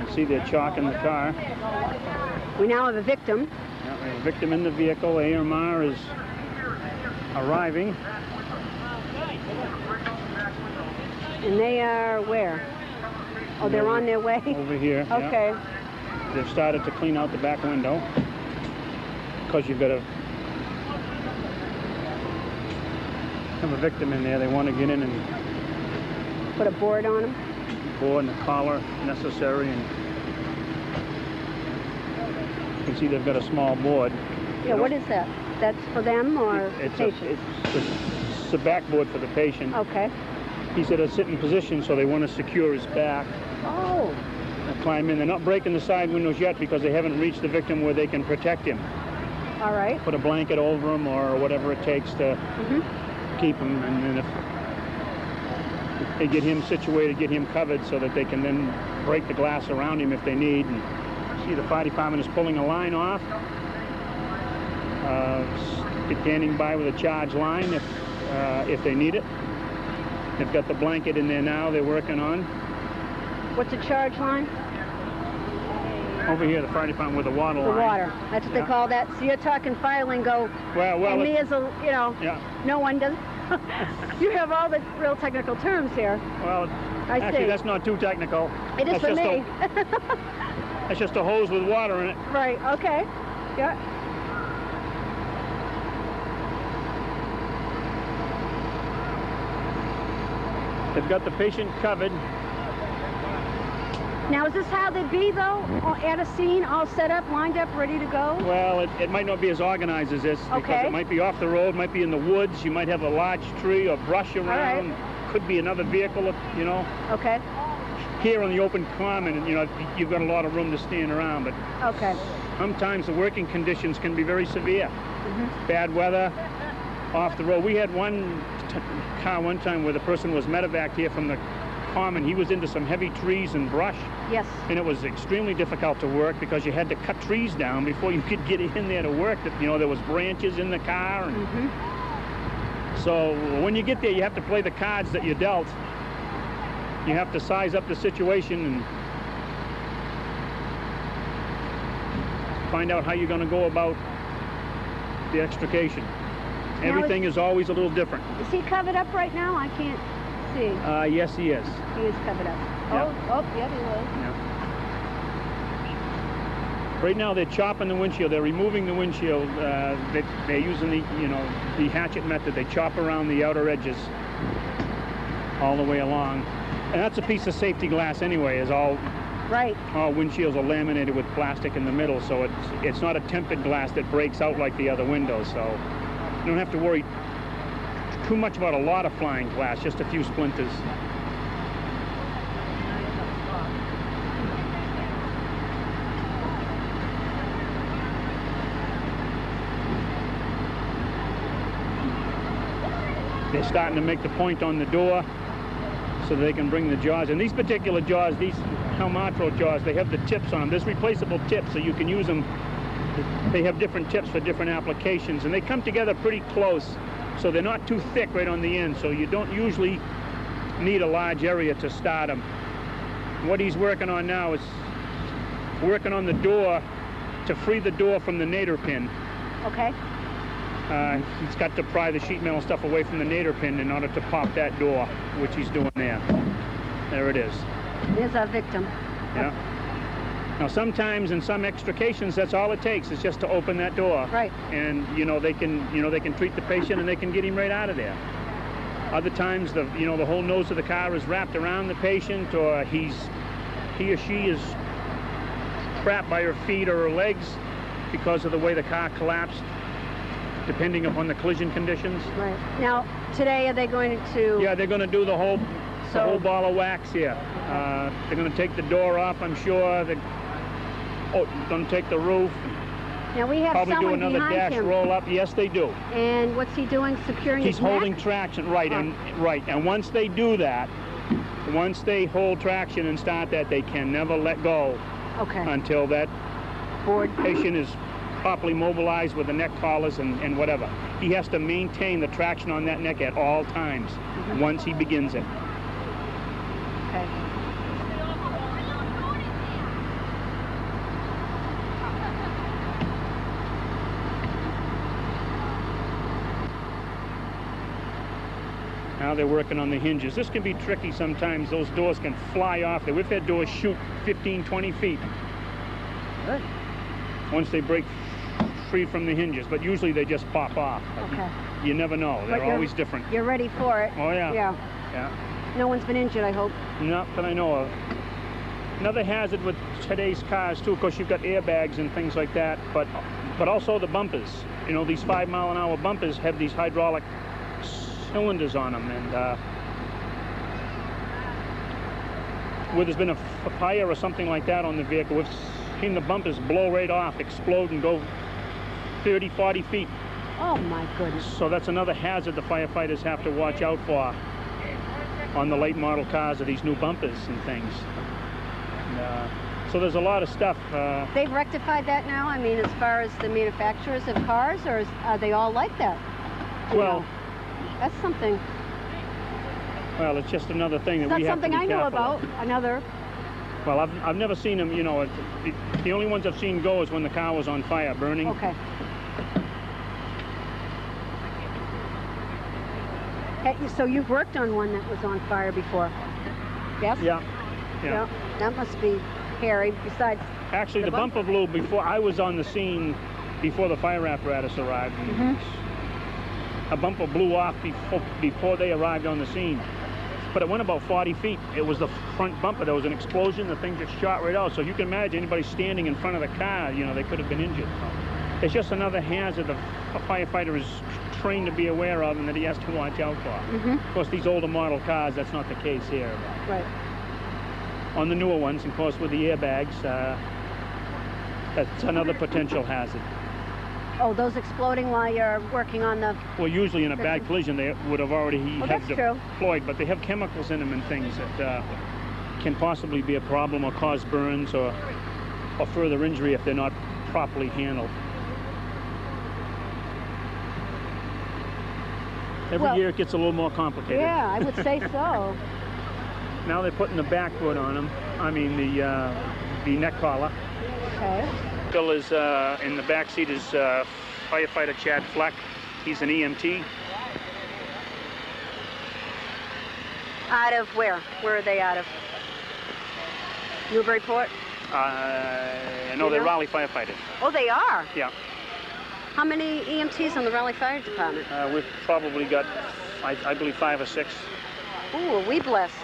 can see they're chalking the car. We now have a victim. Yeah, we have a victim in the vehicle. AMR is arriving. And they are where? Oh, they're on their way? Over here. Okay. Yeah. They've started to clean out the back window. Because you've got to have a victim in there. They want to get in and put a board on them? Board and a collar necessary. And you can see they've got a small board. Yeah, what is that? That's for them or patient? It's a backboard for the patient. Okay. He's at a sitting position, so they want to secure his back. Oh. They'll climb in. They're not breaking the side windows yet because they haven't reached the victim where they can protect him. All right. Put a blanket over him or whatever it takes to keep him. And then if they get him situated, get him covered so that they can then break the glass around him if they need. And see, the fire department is pulling a line off. Standing by with a charge line if they need it. They've got the blanket in there now they're working on. What's a charge line? Over here, the fire department with the water line. The water. That's what they call that. So you're talking fire lingo. Well, and me as a, you know, no one does. You have all the real technical terms here. Well, actually, that's not too technical. It is for me. That's just a hose with water in it. Right, okay. Yeah. They've got the patient covered. Now, is this how they be, though? At a scene, all set up, lined up, ready to go? Well, it might not be as organized as this. Because it might be off the road, might be in the woods. You might have a large tree or brush around. Right. Could be another vehicle, you know. Okay. Here on the open common, you know, you've got a lot of room to stand around. But sometimes the working conditions can be very severe. Bad weather, off the road. We had one car one time where the person was medevaced here from the common. He was into some heavy trees and brush. Yes. And it was extremely difficult to work because you had to cut trees down before you could get in there to work. You know, there was branches in the car. And so when you get there, you have to play the cards that you're dealt. You have to size up the situation and find out how you're going to go about the extrication. Everything is always a little different. Is he covered up right now? I can't see. Yes, he is. He is covered up. Yeah. Yeah, he was. Yeah. Right now, they're chopping the windshield. They're removing the windshield. They're using the hatchet method. They chop around the outer edges all the way along. And that's a piece of safety glass anyway. All windshields are laminated with plastic in the middle, so it's not a tempered glass that breaks out like the other windows. So you don't have to worry too much about a lot of flying glass, just a few splinters. They're starting to make the point on the door so they can bring the jaws. And these particular jaws, these Helmatro jaws, they have the tips on them. There's replaceable tips, so you can use them. They have different tips for different applications, and they come together pretty close, so they're not too thick right on the end, so you don't usually need a large area to start them. What he's working on now is working on the door to free the door from the nadir pin. Okay. He's got to pry the sheet metal stuff away from the nadir pin in order to pop that door, which he's doing there. There it is. There's our victim. Yeah. Now sometimes in some extrications, that's all it takes is just to open that door. Right. And they can treat the patient and they can get him right out of there. Other times the whole nose of the car is wrapped around the patient, or he or she is trapped by her feet or her legs because of the way the car collapsed, depending upon the collision conditions. Right. Now today are they going to? Yeah, they're going to do the whole ball of wax here. They're going to take the door off, I'm sure. Going to take the roof. Now we have probably do another dash roll up. Yes, they do. And what's he doing? Securing his neck? He's holding traction, right? And once they do that, once they hold traction and start that, they can never let go. Okay. Until that patient is properly mobilized with the neck collars and whatever. He has to maintain the traction on that neck at all times once he begins it. Okay. Now they're working on the hinges. This can be tricky sometimes. Those doors can fly off there. We've had doors shoot 15, 20 feet. Good. Once they break free from the hinges, but usually they just pop off. Okay. You never know. They're always different. You're ready for it. Oh, yeah. Yeah. Yeah. No one's been injured, I hope. Not that I know of. Another hazard with today's cars, too, of course, you've got airbags and things like that, but also the bumpers. You know, these 5-mile-an-hour bumpers have these hydraulic cylinders on them, and where there's been a fire or something like that on the vehicle, we've seen the bumpers blow right off, explode, and go 30, 40 feet. Oh, my goodness. So that's another hazard the firefighters have to watch out for on the late model cars, are these new bumpers and things. And, so there's a lot of stuff. They've rectified that now? I mean, as far as the manufacturers of cars, or are they all like that? Well, that's something. Well, it's just another thing that we have to be careful of. That's something I know about. Another. Well, I've never seen them, you know, the only ones I've seen go is when the car was on fire, burning. Okay. Hey, so you've worked on one that was on fire before? Yes? Yeah. Yeah. That must be hairy, besides... Actually, the bumper blew before I was on the scene, before the fire apparatus arrived. A bumper blew off before they arrived on the scene. But it went about 40 feet. It was the front bumper. There was an explosion. The thing just shot right out. So you can imagine anybody standing in front of the car, you know, they could have been injured. It's just another hazard a firefighter is trained to be aware of and that he has to watch out for. Of course, these older model cars, that's not the case here. Right. On the newer ones, of course, with the airbags, that's another potential hazard. Oh, those exploding while you're working on the... Well, usually in a bad collision, they would have already deployed, but they have chemicals in them and things that can possibly be a problem or cause burns or further injury if they're not properly handled. Every year it gets a little more complicated. Yeah, I would say so. Now they're putting the backboard on them. I mean the neck collar. Okay. Bill is in the back seat is firefighter Chad Fleck. He's an EMT. Out of where? Where are they out of? Newburyport? No, they're Rowley firefighters. Oh, they are? Yeah. How many EMTs on the Rowley Fire Department? We've probably got, I believe, 5 or 6. Ooh, are we blessed?